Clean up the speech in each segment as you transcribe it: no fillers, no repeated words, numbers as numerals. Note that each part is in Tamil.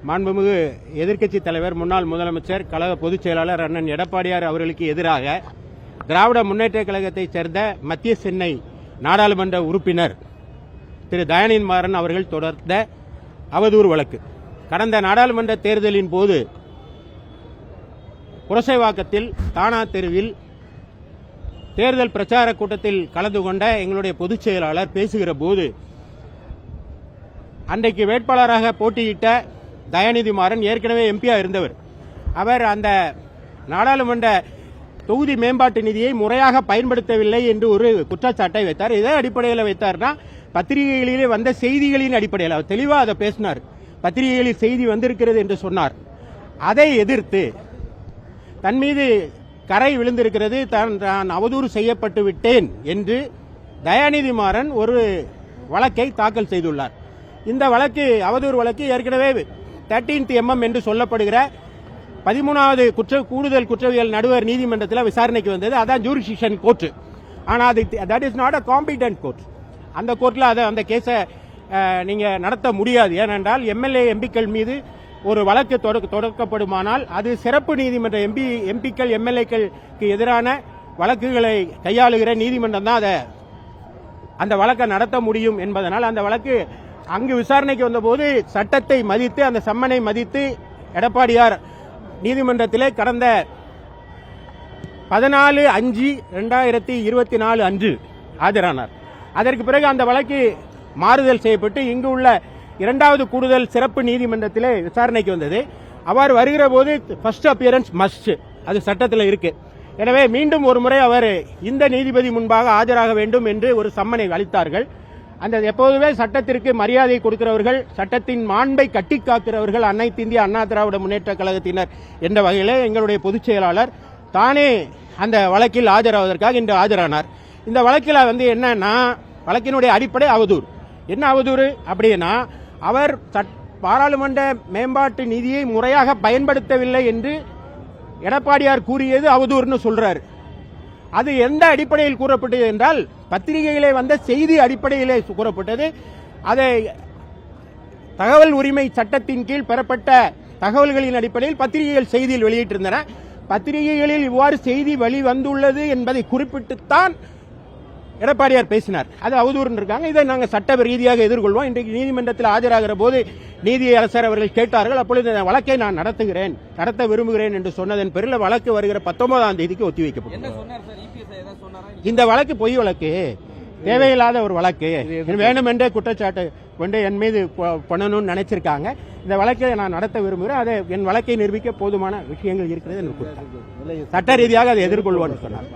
மாண்புமிகு எதிர்க்கட்சி தலைவர் முன்னாள் முதலமைச்சர் கழக பொதுச் செயலாளர் அண்ணன் எடப்பாடியார் அவர்களுக்கு எதிராக திராவிட முன்னேற்றக் கழகத்தைச் சேர்ந்த மத்திய சென்னை நாடாளுமன்ற உறுப்பினர் திரு தயாநிதி மாறன் அவர்கள் தொடர்ந்த அவதூறு வழக்கு கடந்த நாடாளுமன்ற தேர்தலின் போது புரசைவாக்கத்தில் தானா தெருவில் தேர்தல் பிரச்சார கூட்டத்தில் கலந்து கொண்ட எங்களுடைய பொதுச் செயலாளர் பேசுகிற போது அன்றைக்கு வேட்பாளராக போட்டியிட்ட தயாநிதி மாறன் ஏற்கனவே எம்பியா இருந்தவர். அவர் அந்த நாடாளுமன்ற தொகுதி மேம்பாட்டு நிதியை முறையாக பயன்படுத்தவில்லை என்று ஒரு குற்றச்சாட்டை வைத்தார். இதே அடிப்படையில் வைத்தார்னா பத்திரிகைகளிலே வந்த செய்திகளின் அடிப்படையில் அவர் தெளிவாக அதை பேசினார். பத்திரிகைகளில் செய்தி வந்திருக்கிறது என்று சொன்னார். அதை எதிர்த்து தன் மீது கரை விழுந்திருக்கிறது, தான் அவதூறு செய்யப்பட்டு விட்டேன் என்று தயாநிதி மாறன் ஒரு வழக்கை தாக்கல் செய்துள்ளார். இந்த வழக்கு அவதூறு வழக்கு ஏற்கனவே 13th MM என்று சொல்லப்படுகிற 13வது கூடுதல் குற்றவியல் நடுவர் நீதிமன்றத்தில் விசாரணைக்கு வந்தது. அதான் ஜூரிஸ்டிக்ஷன் கோர்ட். ஆனால் that is not a competent court. அந்த கோர்ட்டில் அந்த கேஸை நீங்க நடத்த முடியாது. ஏனென்றால் MLA MPக்கள் மீது ஒரு வழக்கு தொடக்கப்படுமானால் அது சிறப்பு நீதிமன்ற MPக்கள் MLAக்களுக்கு எதிரான வழக்குகளை கையாளுகிற நீதிமன்றம் தான் அந்த வழக்கை நடத்த முடியும் என்பதனால் அந்த வழக்கு அங்கு விசாரணைக்கு வந்தபோது சட்டத்தை மதித்து அந்த சம்மனை மதித்து எடப்பாடியார் நீதிமன்றத்திலே கடந்த 14/5/2024 அன்று ஆஜரானார். அதற்கு பிறகு அந்த வழக்கு மாறுதல் செய்யப்பட்டு இங்கு உள்ள 2வது கூடுதல் சிறப்பு நீதிமன்றத்திலே விசாரணைக்கு வந்தது. அவர் வருகிற போது ஃபர்ஸ்ட் அப்பியரன்ஸ் மஸ்ட், அது சட்டத்தில் இருக்கு. எனவே மீண்டும் ஒரு முறை அவர் இந்த நீதிபதி முன்பாக ஆஜராக வேண்டும் என்று ஒரு சம்மனை அளித்தார்கள். அந்த எப்போதுமே சட்டத்திற்கு மரியாதை கொடுக்கிறவர்கள், சட்டத்தின் மாண்பை கட்டி காக்கிறவர்கள் அனைத்து இந்திய அண்ணா திராவிட முன்னேற்ற கழகத்தினர் என்ற வகையில் எங்களுடைய பொதுச் செயலாளர் தானே அந்த வழக்கில் ஆஜராவதற்காக இன்று ஆஜரானார். இந்த வழக்கில் என்னன்னா வழக்கினுடைய அடிப்படை அவதூறு. என்ன அவதூறு அப்படின்னா அவர் பாராளுமன்ற மேம்பாட்டு நிதியை முறையாக பயன்படுத்தவில்லை என்று எடப்பாடியார் கூறியது அவதூறுன்னு சொல்றாரு. அது எந்த அடிப்படையில் கூறப்பட்டது என்றால் பத்திரிகையிலே வந்த செய்தி அடிப்படையிலே கூறப்பட்டது. அதை தகவல் உரிமை சட்டத்தின் கீழ் பெறப்பட்ட தகவல்களின் அடிப்படையில் பத்திரிகைகள் செய்தியில் வெளியிட்டிருந்தன. பத்திரிகைகளில் இவ்வாறு செய்தி வெளிவந்துள்ளது என்பதை குறிப்பிட்டுத்தான் எடப்பாடியார் பேசினார். அது அவதூறு இருக்காங்க. இதை நாங்கள் சட்ட ரீதியாக எதிர்கொள்வோம். இன்றைக்கு நீதிமன்றத்தில் ஆஜராகிற போது நீதியரசர் அவர்கள் கேட்டார்கள். அப்பொழுது இந்த வழக்கை நான் நடத்த விரும்புகிறேன் என்று சொன்னதன் பேரில் வழக்கு வருகிற 19ஆம் தேதிக்கு ஒத்திவைக்கப்பட்டது. இந்த வழக்கு பொய் வழக்கு, தேவையில்லாத ஒரு வழக்கு, வேணுமென்றே குற்றச்சாட்டு கொண்டு என் மீது பண்ணணும்னு நினைச்சிருக்காங்க. இந்த வழக்கை நான் நடத்த விரும்புகிறேன். அதை என் வழக்கை நிரூபிக்க போதுமான விஷயங்கள் இருக்கிறது. சட்ட ரீதியாக அதை எதிர்கொள்வோம் சொன்னார்.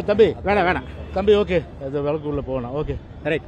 தம்பி வேணாம் தம்பி, ஓகே, அது வழக்கு உள்ள போகணும். Okay, right.